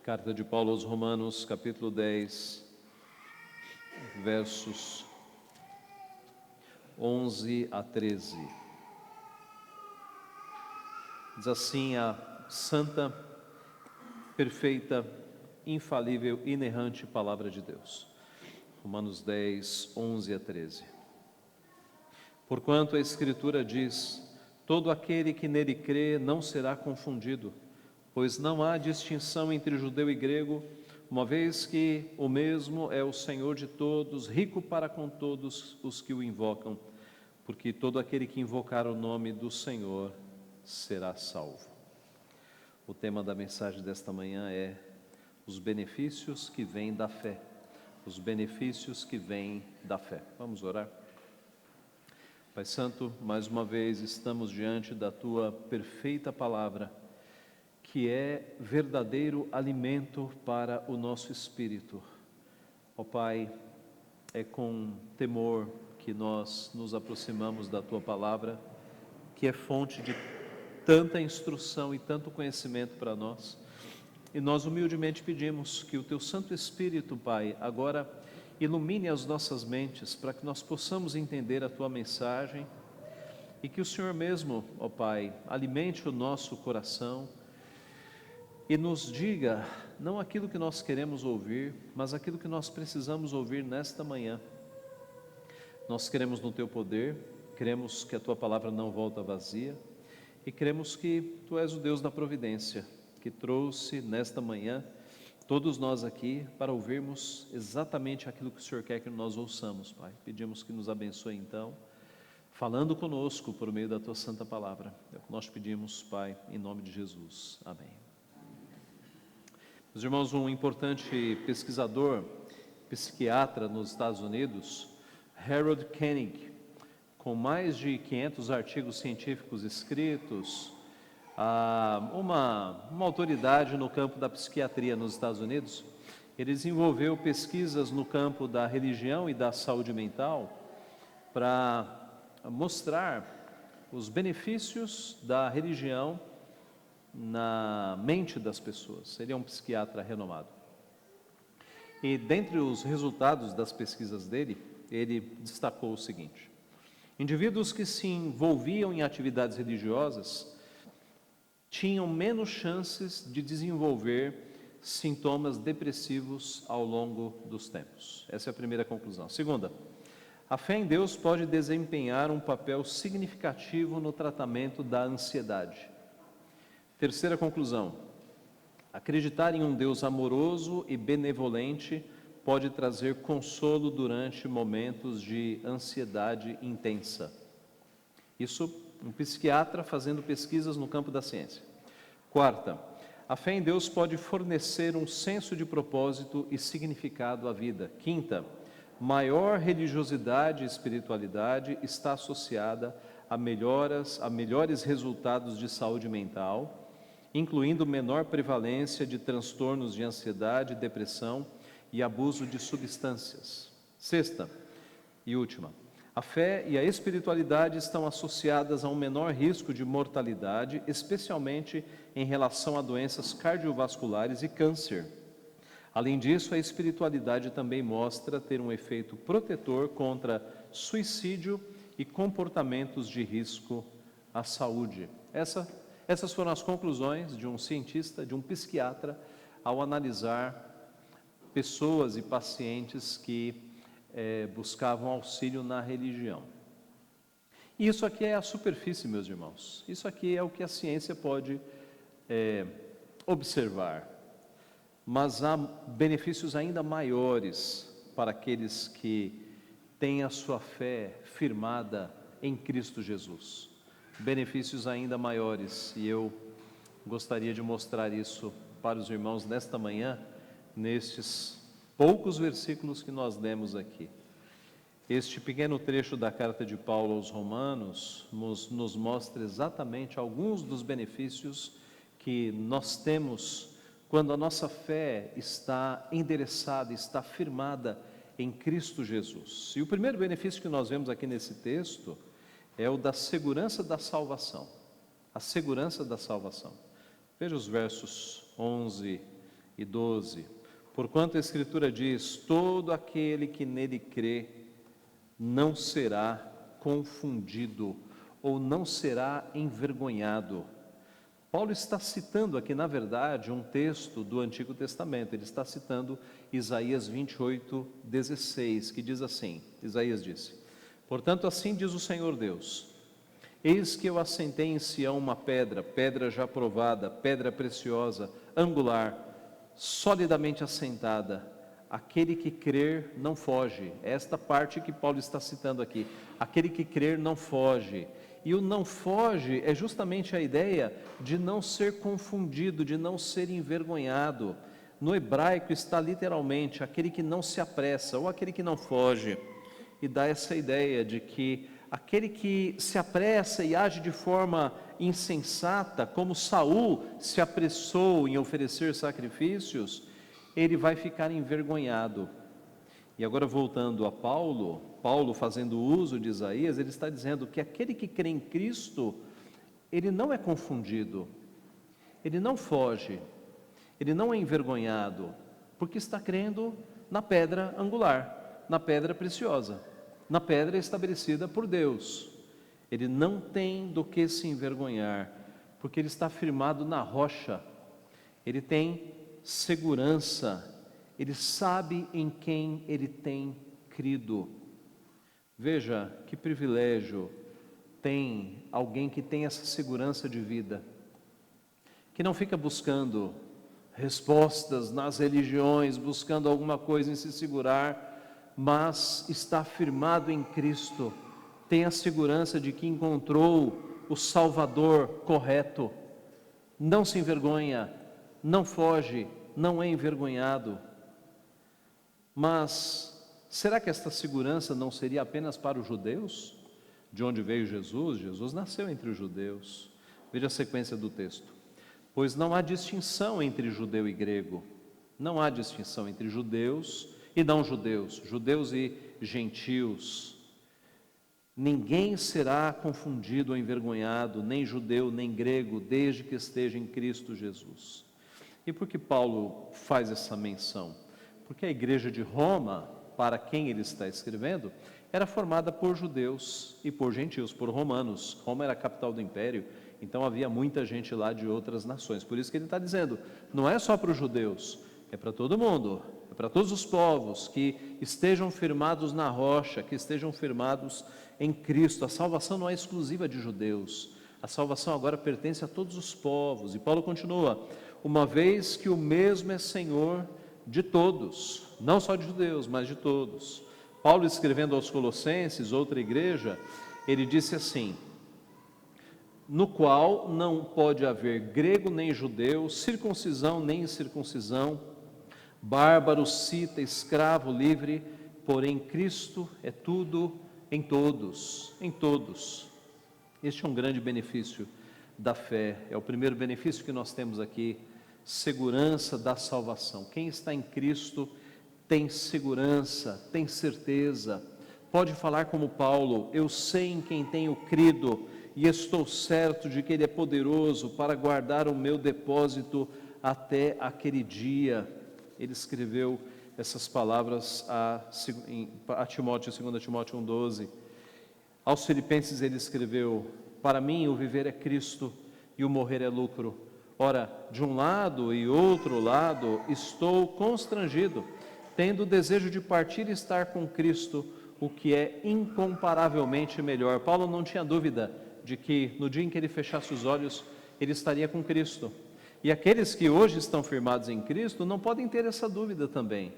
Carta de Paulo aos Romanos, capítulo 10, versos 11 a 13. Diz assim a santa, perfeita, infalível, inerrante palavra de Deus. Romanos 10, 11 a 13. Porquanto a Escritura diz: todo aquele que nele crê não será confundido, pois não há distinção entre judeu e grego, uma vez que o mesmo é o Senhor de todos, rico para com todos os que o invocam, porque todo aquele que invocar o nome do Senhor será salvo. O tema da mensagem desta manhã é os benefícios que vêm da fé. Os benefícios que vêm da fé. Vamos orar? Pai Santo, mais uma vez estamos diante da Tua perfeita palavra, que é verdadeiro alimento para o nosso espírito. Ó Pai, é com temor que nós nos aproximamos da Tua palavra, que é fonte de tanta instrução e tanto conhecimento para nós. E nós humildemente pedimos que o Teu Santo Espírito, Pai, agora ilumine as nossas mentes para que nós possamos entender a Tua mensagem e que o Senhor mesmo, ó Pai, alimente o nosso coração e nos diga, não aquilo que nós queremos ouvir, mas aquilo que nós precisamos ouvir nesta manhã. Nós cremos no Teu poder, cremos que a Tua palavra não volta vazia e cremos que Tu és o Deus da providência, que trouxe nesta manhã todos nós aqui para ouvirmos exatamente aquilo que o Senhor quer que nós ouçamos, Pai. Pedimos que nos abençoe então, falando conosco por meio da Tua santa palavra. É o que nós pedimos, Pai, em nome de Jesus. Amém. Meus irmãos, um importante pesquisador, psiquiatra nos Estados Unidos, Harold Koenig, com mais de 500 artigos científicos escritos, uma autoridade no campo da psiquiatria nos Estados Unidos, ele desenvolveu pesquisas no campo da religião e da saúde mental para mostrar os benefícios da religião na mente das pessoas. Ele é um psiquiatra renomado. E dentre os resultados das pesquisas dele, ele destacou o seguinte: indivíduos que se envolviam em atividades religiosas tinham menos chances de desenvolver sintomas depressivos ao longo dos tempos. Essa é a primeira conclusão. Segunda, a fé em Deus pode desempenhar um papel significativo no tratamento da ansiedade. Terceira conclusão, acreditar em um Deus amoroso e benevolente pode trazer consolo durante momentos de ansiedade intensa. Isso, um psiquiatra fazendo pesquisas no campo da ciência. Quarta, a fé em Deus pode fornecer um senso de propósito e significado à vida. Quinta, maior religiosidade e espiritualidade está associada a melhores resultados de saúde mental, incluindo menor prevalência de transtornos de ansiedade, depressão e abuso de substâncias. Sexta e última, a fé e a espiritualidade estão associadas a um menor risco de mortalidade, especialmente em relação a doenças cardiovasculares e câncer. Além disso, a espiritualidade também mostra ter um efeito protetor contra suicídio e comportamentos de risco à saúde. Essas foram as conclusões de um cientista, de um psiquiatra, ao analisar pessoas e pacientes que buscavam auxílio na religião. E isso aqui é a superfície, meus irmãos. Isso aqui é o que a ciência pode observar. Mas há benefícios ainda maiores para aqueles que têm a sua fé firmada em Cristo Jesus. Benefícios ainda maiores, e eu gostaria de mostrar isso para os irmãos nesta manhã, nestes poucos versículos que nós lemos aqui. Este pequeno trecho da carta de Paulo aos Romanos nos mostra exatamente alguns dos benefícios que nós temos quando a nossa fé está endereçada, está firmada em Cristo Jesus. E o primeiro benefício que nós vemos aqui nesse texto é o da segurança da salvação. A segurança da salvação. Veja os versos 11 e 12. Porquanto a Escritura diz: todo aquele que nele crê não será confundido ou não será envergonhado. Paulo está citando aqui, na verdade, um texto do Antigo Testamento. Ele está citando Isaías 28:16, que diz assim: Isaías disse: portanto, assim diz o Senhor Deus: eis que eu assentei em Sião uma pedra, pedra já provada, pedra preciosa, angular, solidamente assentada. Aquele que crer não foge. É esta parte que Paulo está citando aqui. Aquele que crer não foge. E o não foge é justamente a ideia de não ser confundido, de não ser envergonhado. No hebraico está literalmente aquele que não se apressa ou aquele que não foge. E dá essa ideia de que aquele que se apressa e age de forma insensata, como Saul se apressou em oferecer sacrifícios, ele vai ficar envergonhado. E agora voltando a Paulo fazendo uso de Isaías, ele está dizendo que aquele que crê em Cristo, ele não é confundido, ele não foge, ele não é envergonhado, porque está crendo na pedra angular, na pedra preciosa, na pedra estabelecida por Deus. Ele não tem do que se envergonhar, porque ele está firmado na rocha, ele tem segurança, ele sabe em quem ele tem crido. Veja que privilégio tem alguém que tem essa segurança de vida, que não fica buscando respostas nas religiões, buscando alguma coisa em se segurar, mas está firmado em Cristo, tem a segurança de que encontrou o Salvador correto, não se envergonha, não foge, não é envergonhado. Mas será que esta segurança não seria apenas para os judeus? De onde veio Jesus? Jesus nasceu entre os judeus. Veja a sequência do texto. Pois não há distinção entre judeu e grego, não há distinção entre judeus e não judeus, judeus e gentios. Ninguém será confundido ou envergonhado, nem judeu nem grego, desde que esteja em Cristo Jesus. E por que Paulo faz essa menção? Porque a igreja de Roma, para quem ele está escrevendo, era formada por judeus e por gentios, por romanos. Roma era a capital do império, então havia muita gente lá de outras nações. Por isso que ele está dizendo, não é só para os judeus, é para todo mundo, é para todos os povos que estejam firmados na rocha, que estejam firmados em Cristo. A salvação não é exclusiva de judeus, a salvação agora pertence a todos os povos. E Paulo continua, uma vez que o mesmo é Senhor de todos, não só de judeus, mas de todos. Paulo, escrevendo aos Colossenses, outra igreja, ele disse assim: no qual não pode haver grego nem judeu, circuncisão nem incircuncisão, bárbaro, cita, escravo, livre, porém Cristo é tudo em todos, em todos. Este é um grande benefício da fé, é o primeiro benefício que nós temos aqui, segurança da salvação. Quem está em Cristo tem segurança, tem certeza, pode falar como Paulo, eu sei em quem tenho crido e estou certo de que Ele é poderoso para guardar o meu depósito até aquele dia. Ele escreveu essas palavras a Timóteo, 2 Timóteo 1,12. Aos Filipenses ele escreveu, para mim o viver é Cristo e o morrer é lucro. Ora, de um lado e outro lado estou constrangido, tendo o desejo de partir e estar com Cristo, o que é incomparavelmente melhor. Paulo não tinha dúvida de que no dia em que ele fechasse os olhos, ele estaria com Cristo. E aqueles que hoje estão firmados em Cristo não podem ter essa dúvida também,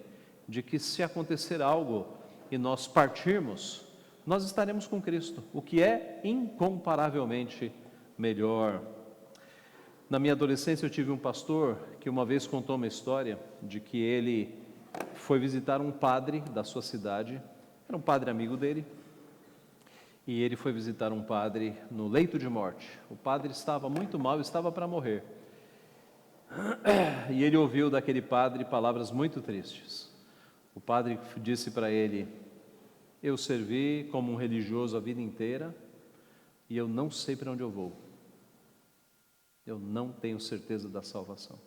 de que se acontecer algo e nós partirmos, nós estaremos com Cristo, o que é incomparavelmente melhor. Na minha adolescência eu tive um pastor que uma vez contou uma história de que ele foi visitar um padre da sua cidade, era um padre amigo dele, e ele foi visitar um padre no leito de morte. O padre estava muito mal, estava para morrer. E ele ouviu daquele padre palavras muito tristes. O padre disse para ele, eu servi como um religioso a vida inteira e eu não sei para onde eu vou. Eu não tenho certeza da salvação.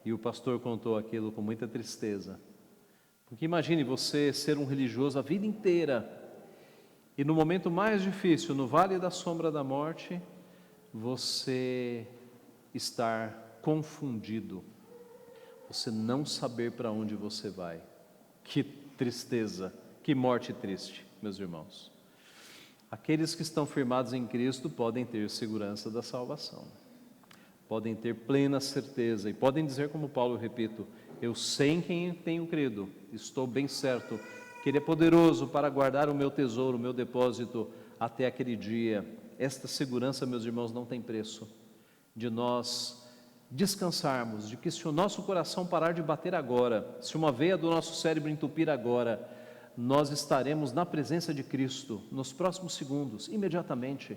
E o pastor contou aquilo com muita tristeza. Porque imagine você ser um religioso a vida inteira e no momento mais difícil, no vale da sombra da morte, você estar confundido, você não saber para onde você vai. Que tristeza, que morte triste, meus irmãos. Aqueles que estão firmados em Cristo podem ter segurança da salvação, podem ter plena certeza e podem dizer como Paulo, repito, eu sei em quem tenho crido, estou bem certo que Ele é poderoso para guardar o meu tesouro, o meu depósito até aquele dia. Esta segurança, meus irmãos, não tem preço, de nós descansarmos, de que se o nosso coração parar de bater agora, se uma veia do nosso cérebro entupir agora, nós estaremos na presença de Cristo nos próximos segundos, imediatamente.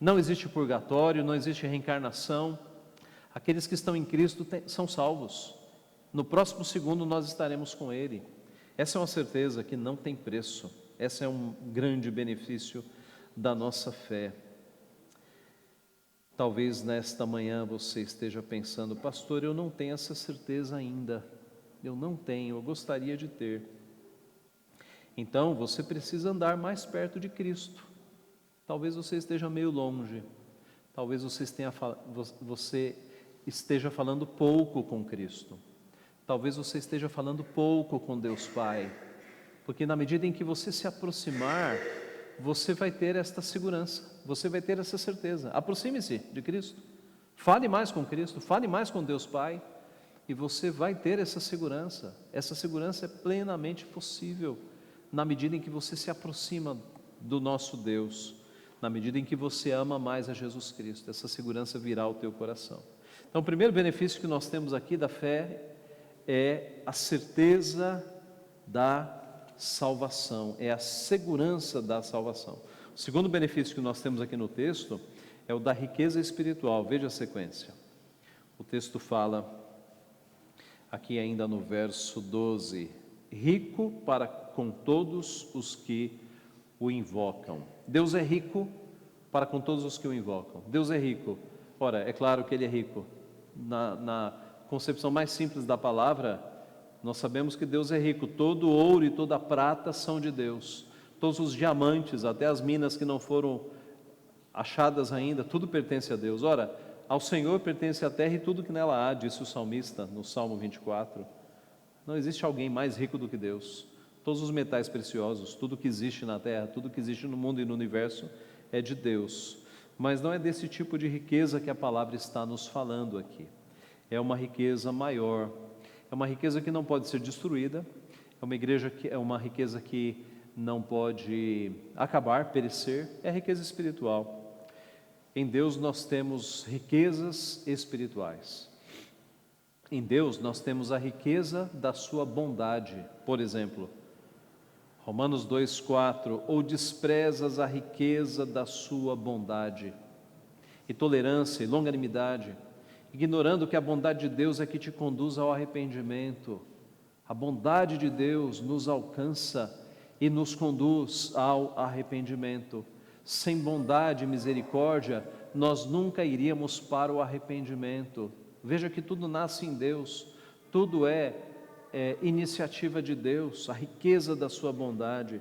Não existe purgatório, não existe reencarnação. Aqueles que estão em Cristo são salvos. No próximo segundo nós estaremos com Ele. Essa é uma certeza que não tem preço. Esse é um grande benefício da nossa fé. Talvez nesta manhã você esteja pensando, pastor, eu não tenho essa certeza ainda. Eu não tenho, eu gostaria de ter. Então você precisa andar mais perto de Cristo. Talvez você esteja meio longe. Talvez você esteja falando pouco com Cristo. Talvez você esteja falando pouco com Deus Pai, porque na medida em que você se aproximar, você vai ter esta segurança, você vai ter essa certeza. Aproxime-se de Cristo, fale mais com Cristo, fale mais com Deus Pai, e você vai ter essa segurança. Essa segurança é plenamente possível na medida em que você se aproxima do nosso Deus, na medida em que você ama mais a Jesus Cristo. Essa segurança virá ao teu coração. Então, o primeiro benefício que nós temos aqui da fé é a certeza da salvação, é a segurança da salvação. O segundo benefício que nós temos aqui no texto é o da riqueza espiritual. Veja a sequência. O texto fala, aqui ainda no verso 12, rico para com todos os que o invocam. Deus é rico para com todos os que o invocam. Deus é rico. Ora, é claro que Ele é rico. Na concepção mais simples da palavra, nós sabemos que Deus é rico. Todo ouro e toda prata são de Deus. Todos os diamantes, até as minas que não foram achadas ainda, tudo pertence a Deus. Ora, ao Senhor pertence a terra e tudo que nela há, disse o salmista no Salmo 24. Não existe alguém mais rico do que Deus. Todos os metais preciosos, tudo que existe na terra, tudo que existe no mundo e no universo é de Deus. Mas não é desse tipo de riqueza que a palavra está nos falando aqui. É uma riqueza maior, é uma riqueza que não pode ser destruída, é uma riqueza que não pode acabar, perecer, é a riqueza espiritual. Em Deus nós temos riquezas espirituais. Em Deus nós temos a riqueza da sua bondade. Por exemplo, Romanos 2,4, ou desprezas a riqueza da sua bondade, e tolerância e longanimidade, ignorando que a bondade de Deus é que te conduz ao arrependimento. A bondade de Deus nos alcança e nos conduz ao arrependimento. Sem bondade e misericórdia, nós nunca iríamos para o arrependimento. Veja que tudo nasce em Deus, tudo é iniciativa de Deus, a riqueza da sua bondade,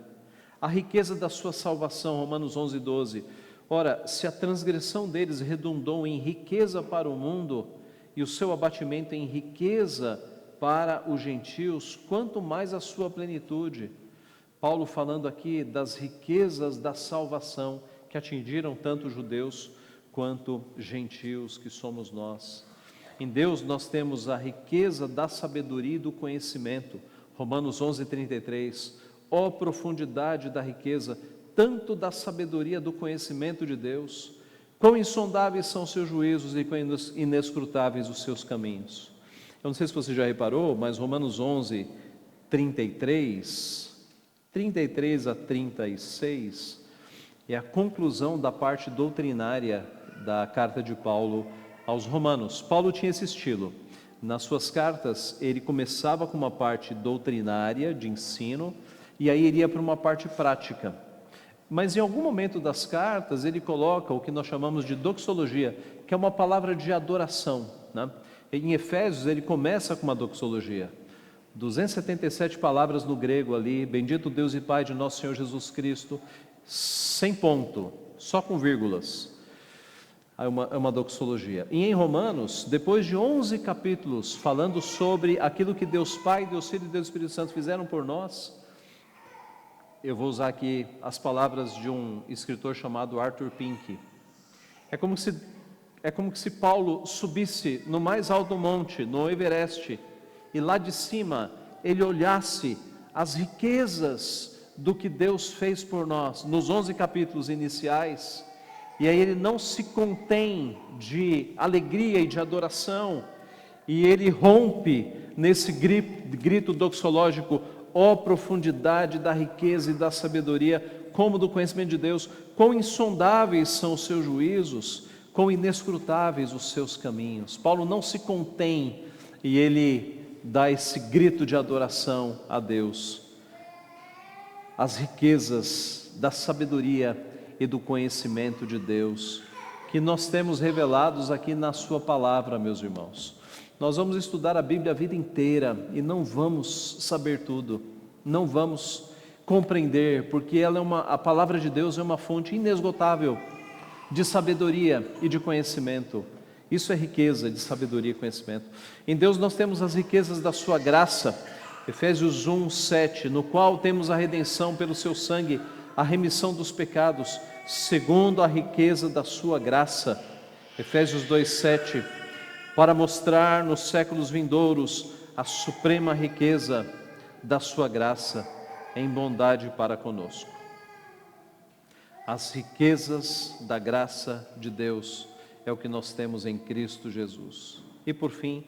a riqueza da sua salvação, Romanos 11:12. Ora, se a transgressão deles redundou em riqueza para o mundo, e o seu abatimento em riqueza para os gentios, quanto mais a sua plenitude. Paulo falando aqui das riquezas da salvação, que atingiram tanto judeus quanto gentios, que somos nós. Em Deus nós temos a riqueza da sabedoria e do conhecimento, Romanos 11:33, ó profundidade da riqueza, tanto da sabedoria do conhecimento de Deus, quão insondáveis são os seus juízos e quão inescrutáveis os seus caminhos. Eu não sei se você já reparou, mas Romanos 11:33 a 36, é a conclusão da parte doutrinária da carta de Paulo aos Romanos. Paulo tinha esse estilo. Nas suas cartas, ele começava com uma parte doutrinária, de ensino, e aí iria para uma parte prática. Mas em algum momento das cartas, ele coloca o que nós chamamos de doxologia, que é uma palavra de adoração, né? Em Efésios ele começa com uma doxologia. 277 palavras no grego ali, bendito Deus e Pai de nosso Senhor Jesus Cristo, sem ponto, só com vírgulas. É uma doxologia. E em Romanos, depois de 11 capítulos falando sobre aquilo que Deus Pai, Deus Filho e Deus Espírito Santo fizeram por nós, eu vou usar aqui as palavras de um escritor chamado Arthur Pink. É como se Paulo subisse no mais alto monte, no Everest, e lá de cima ele olhasse as riquezas do que Deus fez por nós, nos 11 capítulos iniciais, e aí ele não se contém de alegria e de adoração, e ele rompe nesse grito doxológico: ó profundidade da riqueza e da sabedoria, como do conhecimento de Deus, quão insondáveis são os seus juízos, quão inescrutáveis os seus caminhos. Paulo não se contém e ele dá esse grito de adoração a Deus. As riquezas da sabedoria e do conhecimento de Deus, que nós temos revelados aqui na sua palavra, meus irmãos. Nós vamos estudar a Bíblia a vida inteira e não vamos saber tudo, não vamos compreender, porque a palavra de Deus é uma fonte inesgotável de sabedoria e de conhecimento. Isso é riqueza de sabedoria e conhecimento. Em Deus nós temos as riquezas da sua graça, Efésios 1:7, no qual temos a redenção pelo seu sangue, a remissão dos pecados, segundo a riqueza da sua graça, Efésios 2:7, para mostrar nos séculos vindouros a suprema riqueza da sua graça em bondade para conosco. As riquezas da graça de Deus é o que nós temos em Cristo Jesus. E por fim,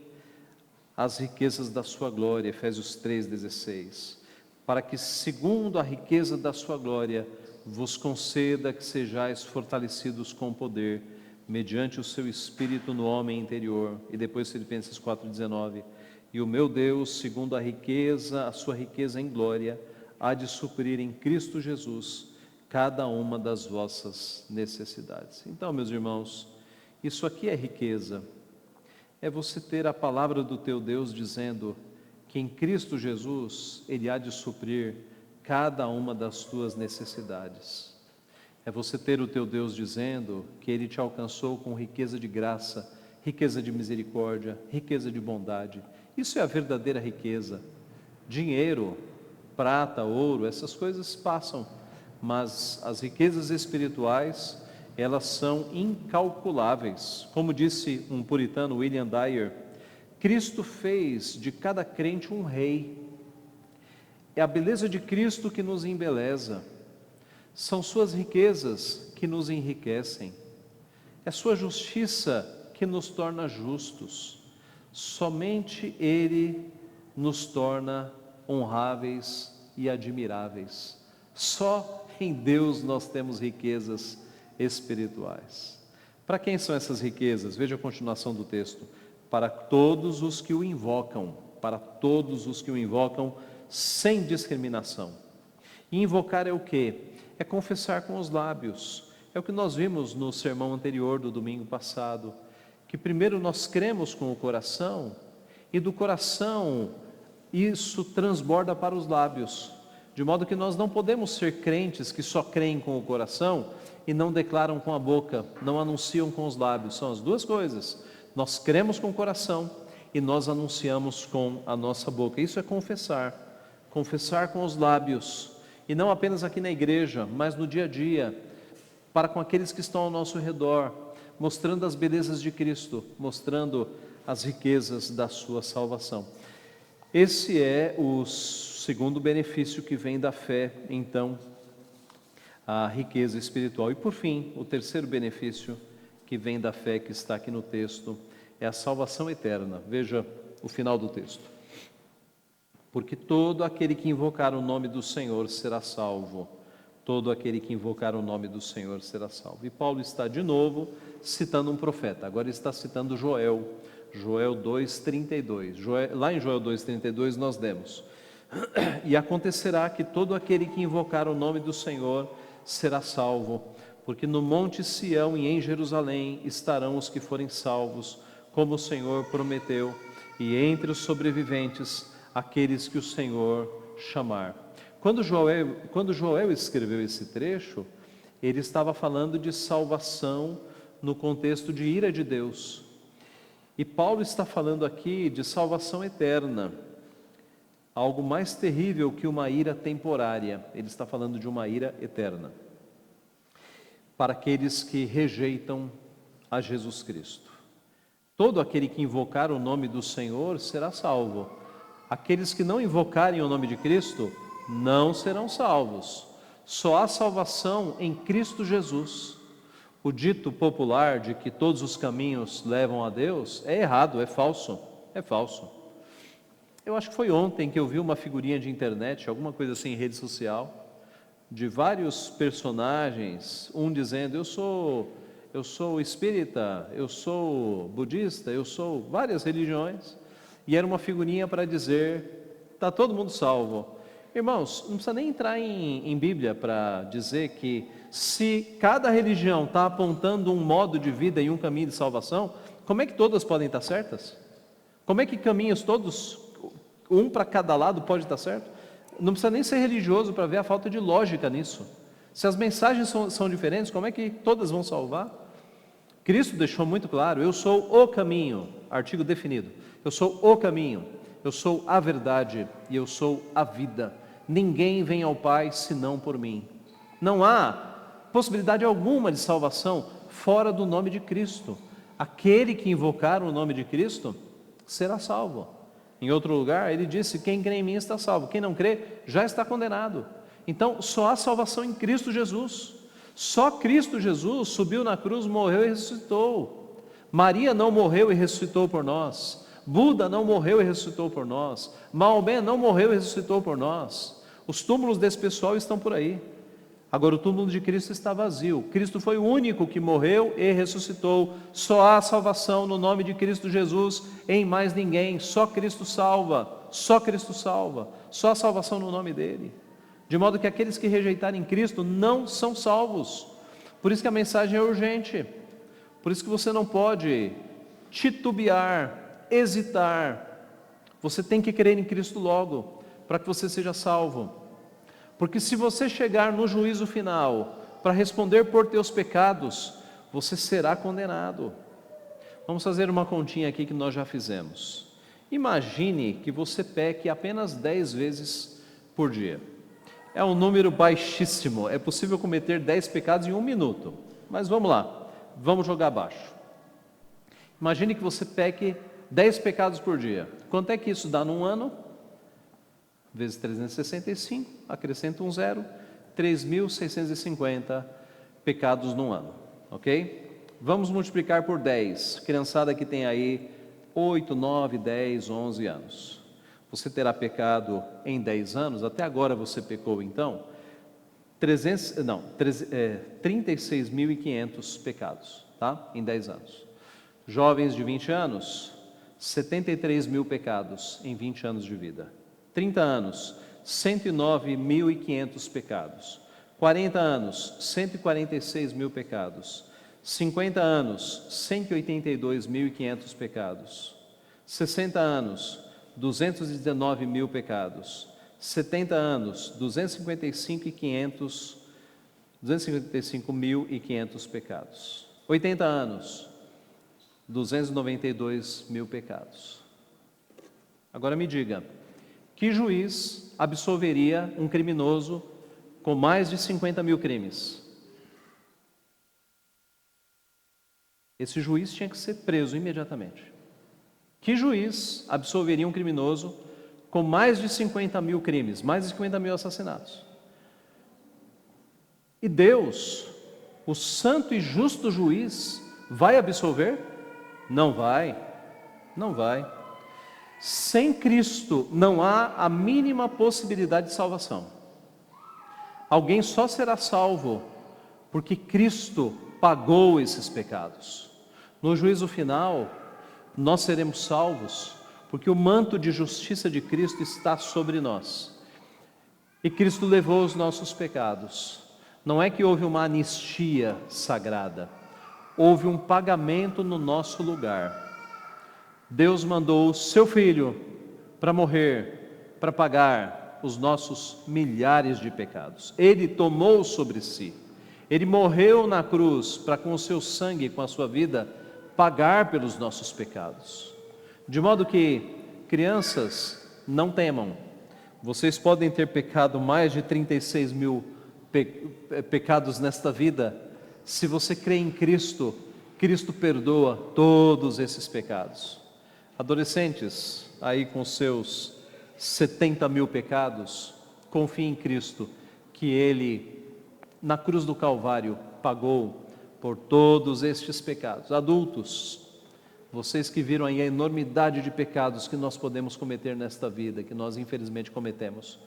as riquezas da sua glória, Efésios 3:16, para que segundo a riqueza da sua glória vos conceda que sejais fortalecidos com poder, mediante o seu Espírito no homem interior. E depois Filipenses 4:19, e o meu Deus, segundo a sua riqueza em glória, há de suprir em Cristo Jesus cada uma das vossas necessidades. Então, meus irmãos, isso aqui é riqueza, é você ter a palavra do teu Deus dizendo que em Cristo Jesus Ele há de suprir cada uma das tuas necessidades. É você ter o teu Deus dizendo que Ele te alcançou com riqueza de graça, riqueza de misericórdia, riqueza de bondade. Isso é a verdadeira riqueza. Dinheiro, prata, ouro, essas coisas passam, mas as riquezas espirituais, elas são incalculáveis. Como disse um puritano, William Dyer, Cristo fez de cada crente um rei. É a beleza de Cristo que nos embeleza, são suas riquezas que nos enriquecem, é sua justiça que nos torna justos, somente Ele nos torna honráveis e admiráveis. Só em Deus nós temos riquezas espirituais. Para quem são essas riquezas? Veja a continuação do texto. Para todos os que o invocam, para todos os que o invocam sem discriminação. E invocar é o quê? É confessar com os lábios. É o que nós vimos no sermão anterior do domingo passado, que primeiro nós cremos com o coração e do coração isso transborda para os lábios, de modo que nós não podemos ser crentes que só creem com o coração e não declaram com a boca, não anunciam com os lábios. São as duas coisas. Nós cremos com o coração e nós anunciamos com a nossa boca. Isso é confessar com os lábios, e não apenas aqui na igreja, mas no dia a dia, para com aqueles que estão ao nosso redor, mostrando as belezas de Cristo, mostrando as riquezas da sua salvação. Esse é o segundo benefício que vem da fé, então, a riqueza espiritual. E por fim, o terceiro benefício que vem da fé, que está aqui no texto, é a salvação eterna. Veja o final do texto. Porque todo aquele que invocar o nome do Senhor será salvo. Todo aquele que invocar o nome do Senhor será salvo. E Paulo está de novo citando um profeta. Agora ele está citando Joel 2:32. Lá em Joel 2:32 nós lemos: e acontecerá que todo aquele que invocar o nome do Senhor será salvo, porque no monte Sião e em Jerusalém estarão os que forem salvos, como o Senhor prometeu, e entre os sobreviventes, aqueles que o Senhor chamar. Quando Joel escreveu esse trecho, ele estava falando de salvação no contexto de ira de Deus. E Paulo está falando aqui de salvação eterna, algo mais terrível que uma ira temporária. Ele está falando de uma ira eterna, para aqueles que rejeitam a Jesus Cristo. Todo aquele que invocar o nome do Senhor será salvo. Aqueles que não invocarem o nome de Cristo não serão salvos. Só há salvação em Cristo Jesus. O dito popular de que todos os caminhos levam a Deus é errado, é falso, é falso. Eu acho que foi ontem que eu vi uma figurinha de internet, alguma coisa assim em rede social, de vários personagens, um dizendo, eu sou espírita, eu sou budista, eu sou várias religiões, e era uma figurinha para dizer, está todo mundo salvo. Irmãos, não precisa nem entrar em Bíblia para dizer que se cada religião está apontando um modo de vida e um caminho de salvação, como é que todas podem estar certas? Como é que caminhos todos, um para cada lado, pode estar certo? Não precisa nem ser religioso para ver a falta de lógica nisso. Se as mensagens são diferentes, como é que todas vão salvar? Cristo deixou muito claro, eu sou o caminho, artigo definido, eu sou o caminho, eu sou a verdade e eu sou a vida. Ninguém vem ao Pai senão por mim. Não há possibilidade alguma de salvação fora do nome de Cristo. Aquele que invocar o nome de Cristo será salvo. Em outro lugar, ele disse, quem crê em mim está salvo, quem não crê já está condenado. Então, só há salvação em Cristo Jesus. Só Cristo Jesus subiu na cruz, morreu e ressuscitou. Maria não morreu e ressuscitou por nós. Buda não morreu e ressuscitou por nós. Maomé não morreu e ressuscitou por nós. Os túmulos desse pessoal estão por aí. Agora o túmulo de Cristo está vazio. Cristo foi o único que morreu e ressuscitou. Só há salvação no nome de Cristo Jesus, em mais ninguém. Só Cristo salva, só Cristo salva. Só há salvação no nome dele. De modo que aqueles que rejeitarem Cristo não são salvos. Por isso que a mensagem é urgente. Por isso que você não pode titubear, hesitar. Você tem que crer em Cristo logo, para que você seja salvo. Porque se você chegar no juízo final para responder por teus pecados, você será condenado. Vamos fazer uma continha aqui que nós já fizemos. Imagine que você peque apenas 10 vezes por dia. É um número baixíssimo, é possível cometer 10 pecados em 1 minuto. Mas vamos lá, vamos jogar abaixo. Imagine que você peque 10 pecados por dia. Quanto é que isso dá num ano? Vezes 365, acrescenta um zero, 3.650 pecados num ano, ok? Vamos multiplicar por 10, criançada que tem aí 8, 9, 10, 11 anos. Você terá pecado em 10 anos, até agora você pecou então, 36.500 pecados, tá? Em 10 anos. Jovens de 20 anos, 73 mil pecados em 20 anos de vida. 30 anos, 109.500 pecados. 40 anos, 146 mil pecados. 50 anos, 182.500 pecados. 60 anos, 219 mil pecados. 70 anos, 255.500 pecados. 80 anos, 292 mil pecados. Agora me diga, que juiz absolveria um criminoso com mais de 50 mil crimes? Esse juiz tinha que ser preso imediatamente. Que juiz absolveria um criminoso com mais de 50 mil crimes, mais de 50 mil assassinatos? E Deus, o santo e justo juiz, vai absolver? Não vai, não vai. Sem Cristo não há a mínima possibilidade de salvação. Alguém só será salvo porque Cristo pagou esses pecados. No juízo final, nós seremos salvos porque o manto de justiça de Cristo está sobre nós. E Cristo levou os nossos pecados. Não é que houve uma anistia sagrada, houve um pagamento no nosso lugar. Deus mandou o seu Filho para morrer, para pagar os nossos milhares de pecados. Ele tomou sobre si. Ele morreu na cruz para, com o seu sangue e com a sua vida, pagar pelos nossos pecados. De modo que, crianças, não temam. Vocês podem ter pecado mais de 36 mil pecados nesta vida. Se você crê em Cristo, Cristo perdoa todos esses pecados. Adolescentes, aí com seus 70 mil pecados, confiem em Cristo, que Ele, na cruz do Calvário, pagou por todos estes pecados. Adultos, vocês que viram aí a enormidade de pecados que nós podemos cometer nesta vida, que nós infelizmente cometemos,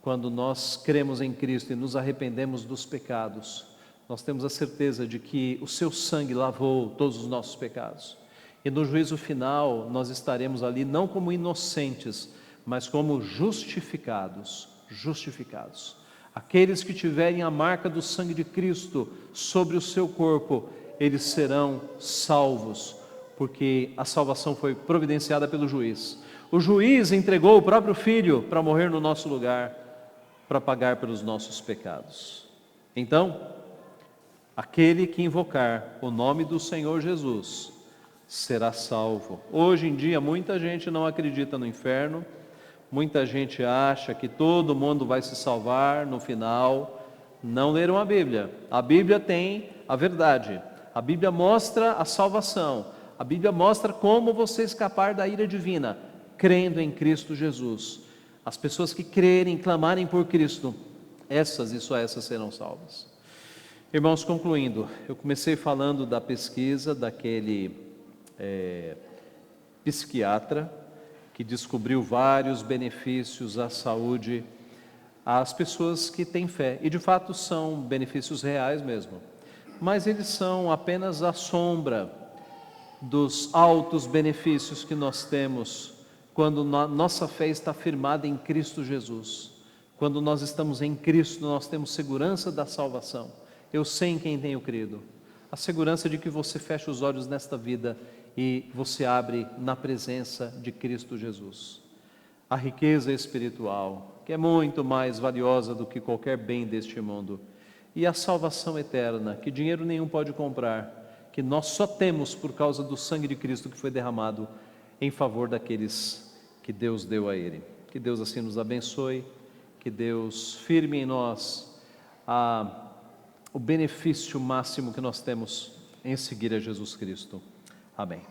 quando nós cremos em Cristo e nos arrependemos dos pecados, nós temos a certeza de que o seu sangue lavou todos os nossos pecados. E no juízo final, nós estaremos ali não como inocentes, mas como justificados. Justificados. Aqueles que tiverem a marca do sangue de Cristo sobre o seu corpo, eles serão salvos, porque a salvação foi providenciada pelo juiz. O juiz entregou o próprio Filho para morrer no nosso lugar, para pagar pelos nossos pecados. Então, aquele que invocar o nome do Senhor Jesus será salvo. Hoje em dia, muita gente não acredita no inferno, muita gente acha que todo mundo vai se salvar no final. Não leram a Bíblia. A Bíblia tem a verdade. A Bíblia mostra a salvação. A Bíblia mostra como você escapar da ira divina, crendo em Cristo Jesus. As pessoas que crerem, clamarem por Cristo, essas e só essas serão salvas. Irmãos, concluindo, eu comecei falando da pesquisa daquele psiquiatra que descobriu vários benefícios à saúde às pessoas que têm fé, e de fato são benefícios reais mesmo, mas eles são apenas a sombra dos altos benefícios que nós temos quando nossa fé está firmada em Cristo Jesus. Quando nós estamos em Cristo, nós temos segurança da salvação. Eu sei em quem tenho crido. A segurança de que você fecha os olhos nesta vida e você abre na presença de Cristo Jesus. A riqueza espiritual, que é muito mais valiosa do que qualquer bem deste mundo. E a salvação eterna, que dinheiro nenhum pode comprar, que nós só temos por causa do sangue de Cristo que foi derramado em favor daqueles que Deus deu a Ele. Que Deus assim nos abençoe, que Deus firme em nós o benefício máximo que nós temos em seguir a Jesus Cristo. Amém.